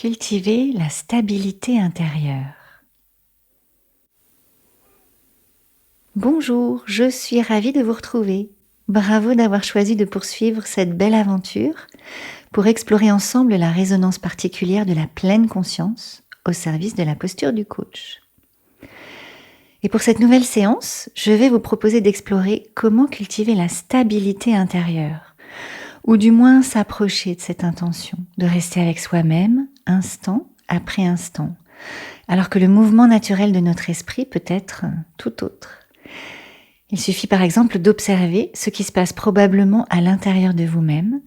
Cultiver la stabilité intérieure. Bonjour, je suis ravie de vous retrouver. Bravo d'avoir choisi de poursuivre cette belle aventure pour explorer ensemble la résonance particulière de la pleine conscience au service de la posture du coach. Et pour cette nouvelle séance, je vais vous proposer d'explorer comment cultiver la stabilité intérieure, ou du moins s'approcher de cette intention, de rester avec soi-même, instant après instant, alors que le mouvement naturel de notre esprit peut être tout autre. Il suffit par exemple d'observer ce qui se passe probablement à l'intérieur de vous-même,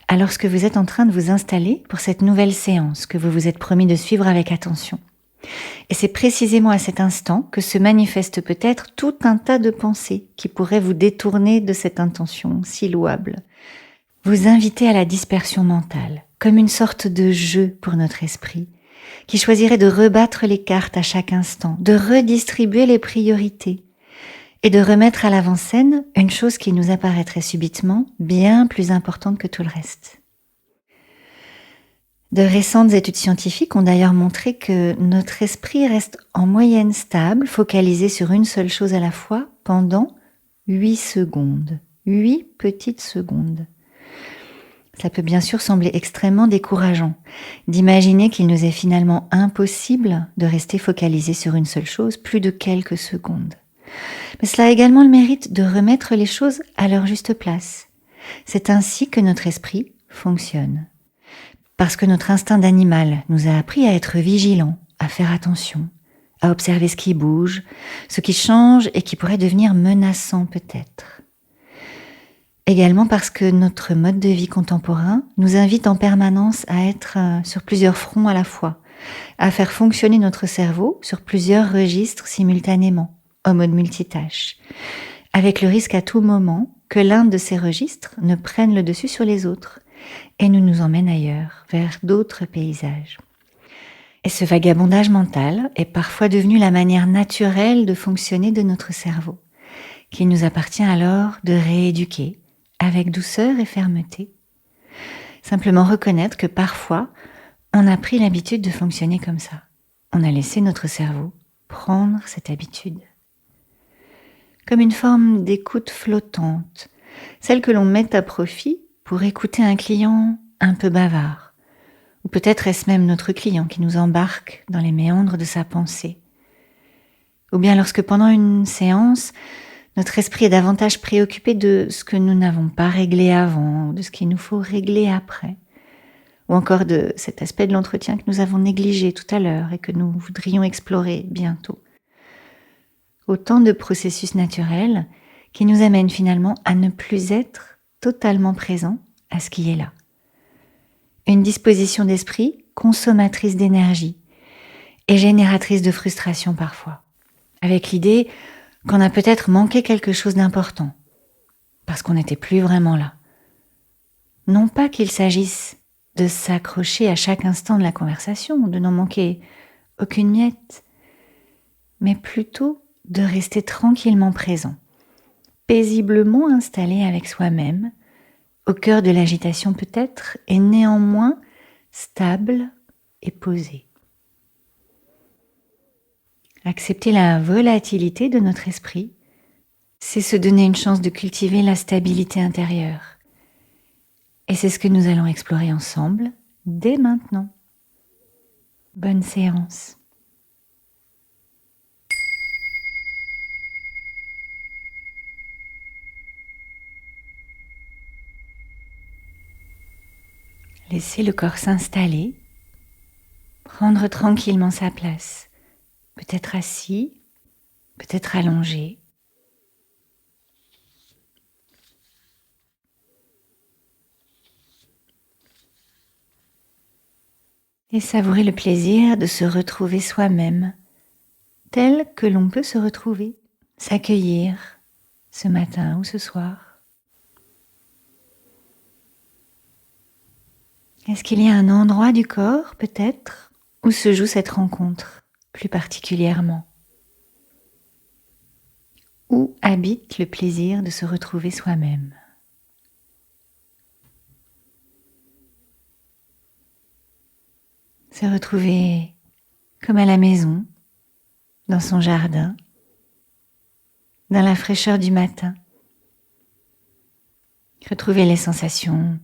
alors que vous êtes en train de vous installer pour cette nouvelle séance que vous vous êtes promis de suivre avec attention. Et c'est précisément à cet instant que se manifeste peut-être tout un tas de pensées qui pourraient vous détourner de cette intention si louable. Vous invitez à la dispersion mentale, comme une sorte de jeu pour notre esprit, qui choisirait de rebattre les cartes à chaque instant, de redistribuer les priorités et de remettre à l'avant-scène une chose qui nous apparaîtrait subitement bien plus importante que tout le reste. De récentes études scientifiques ont d'ailleurs montré que notre esprit reste en moyenne stable, focalisé sur une seule chose à la fois pendant 8 secondes. 8 petites secondes. Ça peut bien sûr sembler extrêmement décourageant d'imaginer qu'il nous est finalement impossible de rester focalisé sur une seule chose plus de quelques secondes. Mais cela a également le mérite de remettre les choses à leur juste place. C'est ainsi que notre esprit fonctionne. Parce que notre instinct d'animal nous a appris à être vigilants, à faire attention, à observer ce qui bouge, ce qui change et qui pourrait devenir menaçant peut-être. Également parce que notre mode de vie contemporain nous invite en permanence à être sur plusieurs fronts à la fois, à faire fonctionner notre cerveau sur plusieurs registres simultanément, en mode multitâche, avec le risque à tout moment que l'un de ces registres ne prenne le dessus sur les autres et nous emmène ailleurs, vers d'autres paysages. Et ce vagabondage mental est parfois devenu la manière naturelle de fonctionner de notre cerveau, qu'il nous appartient alors de rééduquer avec douceur et fermeté. Simplement reconnaître que parfois, on a pris l'habitude de fonctionner comme ça. On a laissé notre cerveau prendre cette habitude. Comme une forme d'écoute flottante, celle que l'on met à profit pour écouter un client un peu bavard. Ou peut-être est-ce même notre client qui nous embarque dans les méandres de sa pensée. Ou bien lorsque pendant une séance, notre esprit est davantage préoccupé de ce que nous n'avons pas réglé avant, ou de ce qu'il nous faut régler après, ou encore de cet aspect de l'entretien que nous avons négligé tout à l'heure et que nous voudrions explorer bientôt. Autant de processus naturels qui nous amènent finalement à ne plus être totalement présents à ce qui est là. Une disposition d'esprit consommatrice d'énergie et génératrice de frustration parfois, avec l'idée qu'on a peut-être manqué quelque chose d'important, parce qu'on n'était plus vraiment là. Non pas qu'il s'agisse de s'accrocher à chaque instant de la conversation, de n'en manquer aucune miette, mais plutôt de rester tranquillement présent, paisiblement installé avec soi-même, au cœur de l'agitation peut-être, et néanmoins stable et posé. Accepter la volatilité de notre esprit, c'est se donner une chance de cultiver la stabilité intérieure. Et c'est ce que nous allons explorer ensemble dès maintenant. Bonne séance. Laissez le corps s'installer, prendre tranquillement sa place, peut-être assis, peut-être allongé. Et savourer le plaisir de se retrouver soi-même, tel que l'on peut se retrouver, s'accueillir ce matin ou ce soir. Est-ce qu'il y a un endroit du corps, peut-être, où se joue cette rencontre, plus particulièrement? Où habite le plaisir de se retrouver soi-même? Se retrouver comme à la maison, dans son jardin, dans la fraîcheur du matin. Retrouver les sensations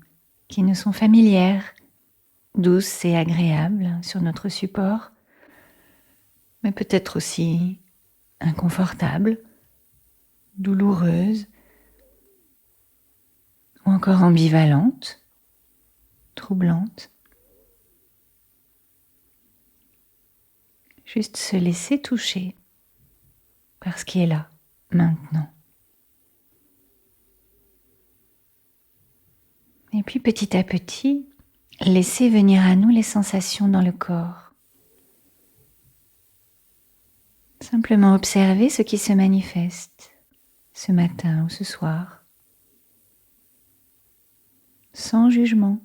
qui nous sont familières, douces et agréables sur notre support, mais peut-être aussi inconfortables, douloureuses, ou encore ambivalentes, troublantes. Juste se laisser toucher par ce qui est là, maintenant. Et puis petit à petit, laisser venir à nous les sensations dans le corps. Simplement observer ce qui se manifeste ce matin ou ce soir, sans jugement,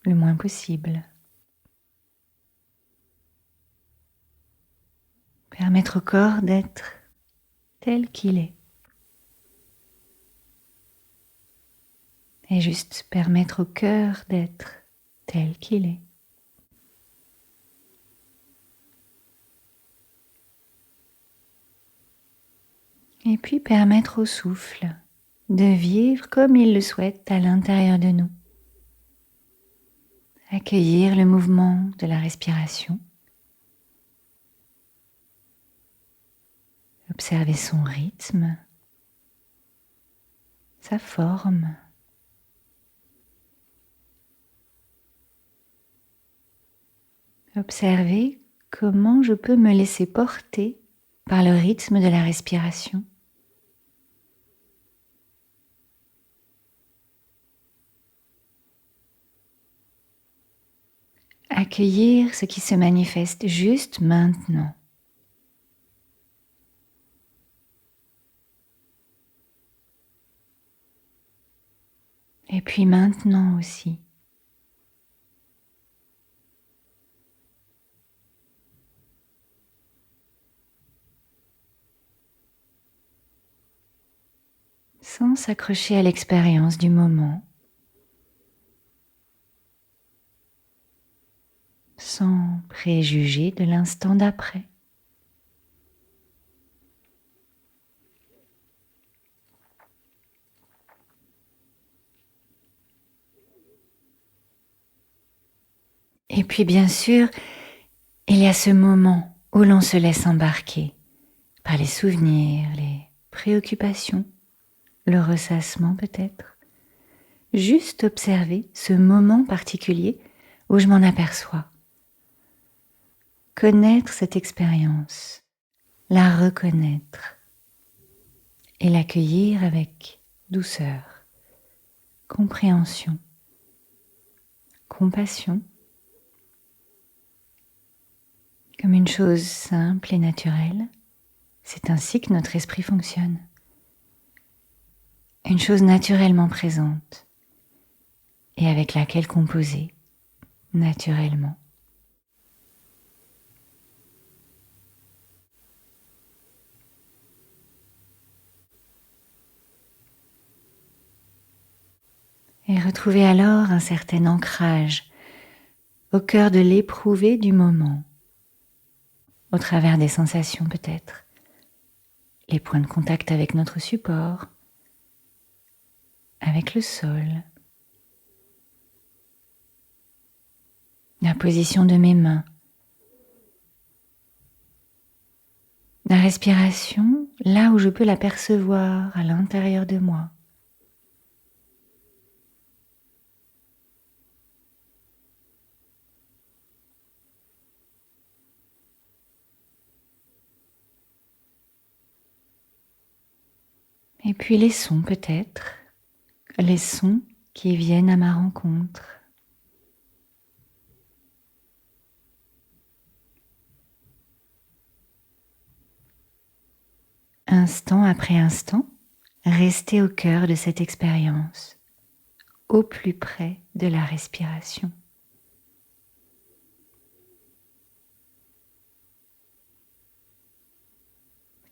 le moins possible. Permettre au corps d'être tel qu'il est. Et juste permettre au cœur d'être tel qu'il est. Et puis permettre au souffle de vivre comme il le souhaite à l'intérieur de nous. Accueillir le mouvement de la respiration. Observer son rythme, sa forme. Observer comment je peux me laisser porter par le rythme de la respiration. Accueillir ce qui se manifeste juste maintenant. Et puis maintenant aussi. Sans s'accrocher à l'expérience du moment, sans préjuger de l'instant d'après. Et puis bien sûr, il y a ce moment où l'on se laisse embarquer par les souvenirs, les préoccupations, le ressassement peut-être. Juste observer ce moment particulier où je m'en aperçois. Connaître cette expérience, la reconnaître et l'accueillir avec douceur, compréhension, compassion, comme une chose simple et naturelle. C'est ainsi que notre esprit fonctionne. Une chose naturellement présente et avec laquelle composer naturellement. Et retrouver alors un certain ancrage au cœur de l'éprouvé du moment, au travers des sensations peut-être, les points de contact avec notre support, avec le sol, la position de mes mains, la respiration là où je peux la percevoir à l'intérieur de moi. Et puis les sons peut-être, les sons qui viennent à ma rencontre. Instant après instant, rester au cœur de cette expérience, au plus près de la respiration.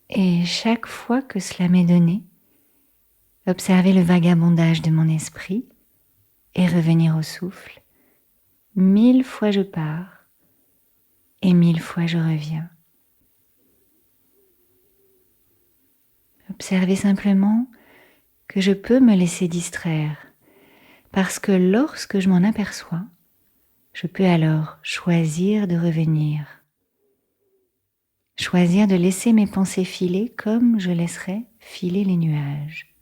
Et chaque fois que cela m'est donné, observer le vagabondage de mon esprit et revenir au souffle, 1000 fois je pars et 1000 fois je reviens. Observez simplement que je peux me laisser distraire parce que lorsque je m'en aperçois, je peux alors choisir de revenir. Choisir de laisser mes pensées filer comme je laisserais filer les nuages.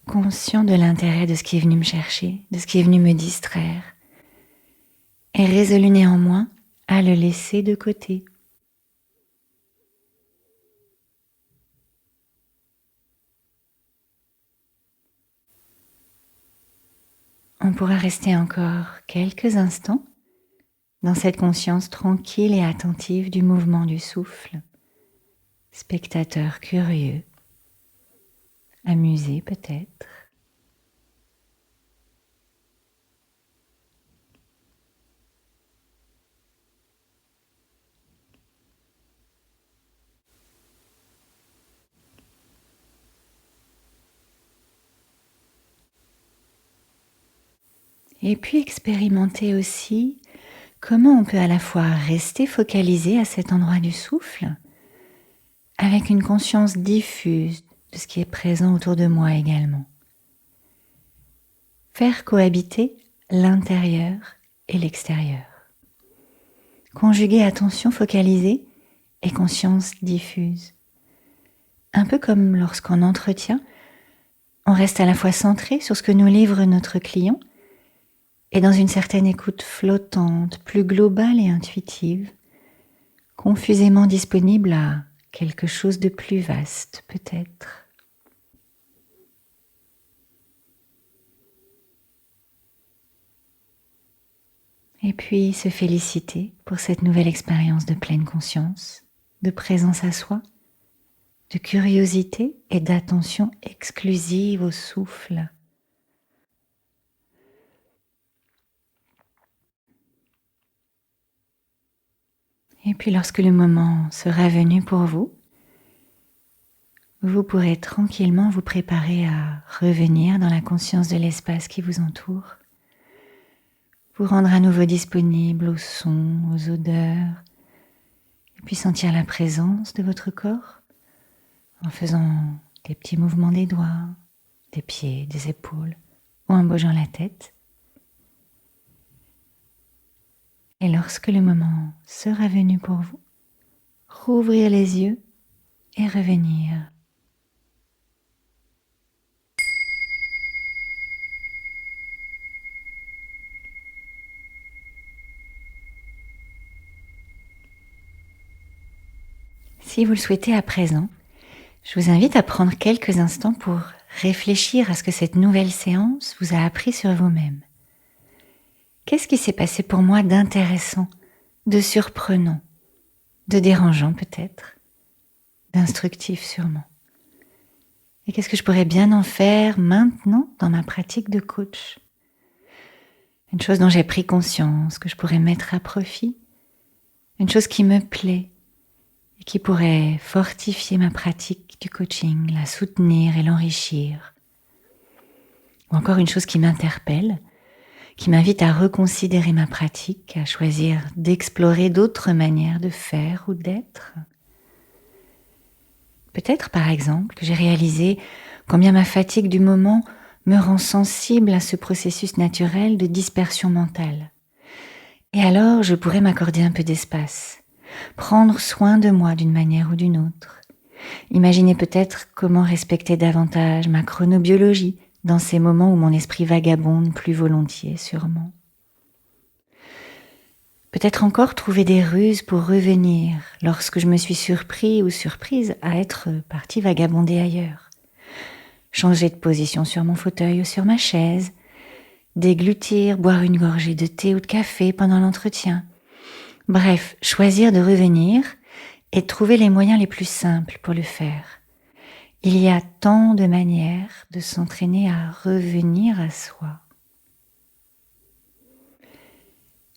Conscient de l'intérêt de ce qui est venu me chercher, de ce qui est venu me distraire, et résolu néanmoins à le laisser de côté. On pourra rester encore quelques instants dans cette conscience tranquille et attentive du mouvement du souffle, spectateur curieux, amusé peut-être. Et puis expérimenter aussi comment on peut à la fois rester focalisé à cet endroit du souffle, avec une conscience diffuse de ce qui est présent autour de moi également. Faire cohabiter l'intérieur et l'extérieur. Conjuguer attention focalisée et conscience diffuse. Un peu comme lorsqu'en entretien, on reste à la fois centré sur ce que nous livre notre client et dans une certaine écoute flottante, plus globale et intuitive, confusément disponible à quelque chose de plus vaste peut-être. Et puis se féliciter pour cette nouvelle expérience de pleine conscience, de présence à soi, de curiosité et d'attention exclusive au souffle. Et puis lorsque le moment sera venu pour vous, vous pourrez tranquillement vous préparer à revenir dans la conscience de l'espace qui vous entoure, vous rendre à nouveau disponible aux sons, aux odeurs, et puis sentir la présence de votre corps en faisant des petits mouvements des doigts, des pieds, des épaules, ou en bougeant la tête. Et lorsque le moment sera venu pour vous, rouvrir les yeux et revenir. Si vous le souhaitez à présent, je vous invite à prendre quelques instants pour réfléchir à ce que cette nouvelle séance vous a appris sur vous-même. Qu'est-ce qui s'est passé pour moi d'intéressant, de surprenant, de dérangeant peut-être, d'instructif sûrement? Et qu'est-ce que je pourrais bien en faire maintenant dans ma pratique de coach? Une chose dont j'ai pris conscience, que je pourrais mettre à profit, une chose qui me plaît et qui pourrait fortifier ma pratique du coaching, la soutenir et l'enrichir. Ou encore une chose qui m'interpelle, qui m'invite à reconsidérer ma pratique, à choisir d'explorer d'autres manières de faire ou d'être. Peut-être par exemple que j'ai réalisé combien ma fatigue du moment me rend sensible à ce processus naturel de dispersion mentale. Et alors je pourrais m'accorder un peu d'espace, prendre soin de moi d'une manière ou d'une autre. Imaginer peut-être comment respecter davantage ma chronobiologie dans ces moments où mon esprit vagabonde plus volontiers sûrement. Peut-être encore trouver des ruses pour revenir lorsque je me suis surpris ou surprise à être partie vagabonder ailleurs. Changer de position sur mon fauteuil ou sur ma chaise, déglutir, boire une gorgée de thé ou de café pendant l'entretien. Bref, choisir de revenir et trouver les moyens les plus simples pour le faire. Il y a tant de manières de s'entraîner à revenir à soi.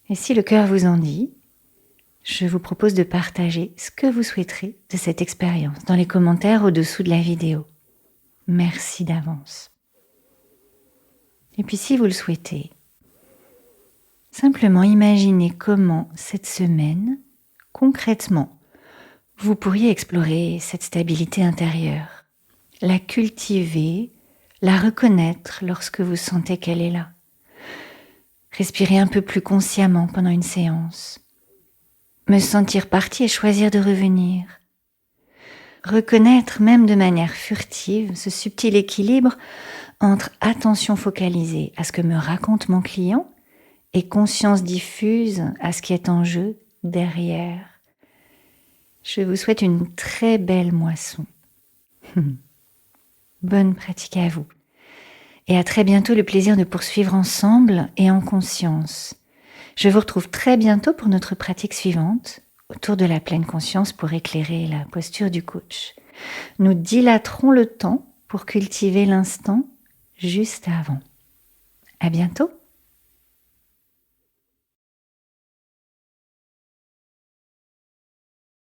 Et si le cœur vous en dit, Je vous propose de partager ce que vous souhaiterez de cette expérience dans les commentaires au-dessous de la vidéo. Merci d'avance. Et puis si vous le souhaitez, simplement imaginez comment cette semaine, concrètement, vous pourriez explorer cette stabilité intérieure, la cultiver, la reconnaître lorsque vous sentez qu'elle est là. Respirer un peu plus consciemment pendant une séance. Me sentir partie et choisir de revenir. Reconnaître même de manière furtive ce subtil équilibre entre attention focalisée à ce que me raconte mon client et conscience diffuse à ce qui est en jeu derrière. Je vous souhaite une très belle moisson. Bonne pratique à vous. Et à très bientôt, le plaisir de poursuivre ensemble et en conscience. Je vous retrouve très bientôt pour notre pratique suivante, autour de la pleine conscience pour éclairer la posture du coach. Nous dilaterons le temps pour cultiver l'instant juste avant. À bientôt.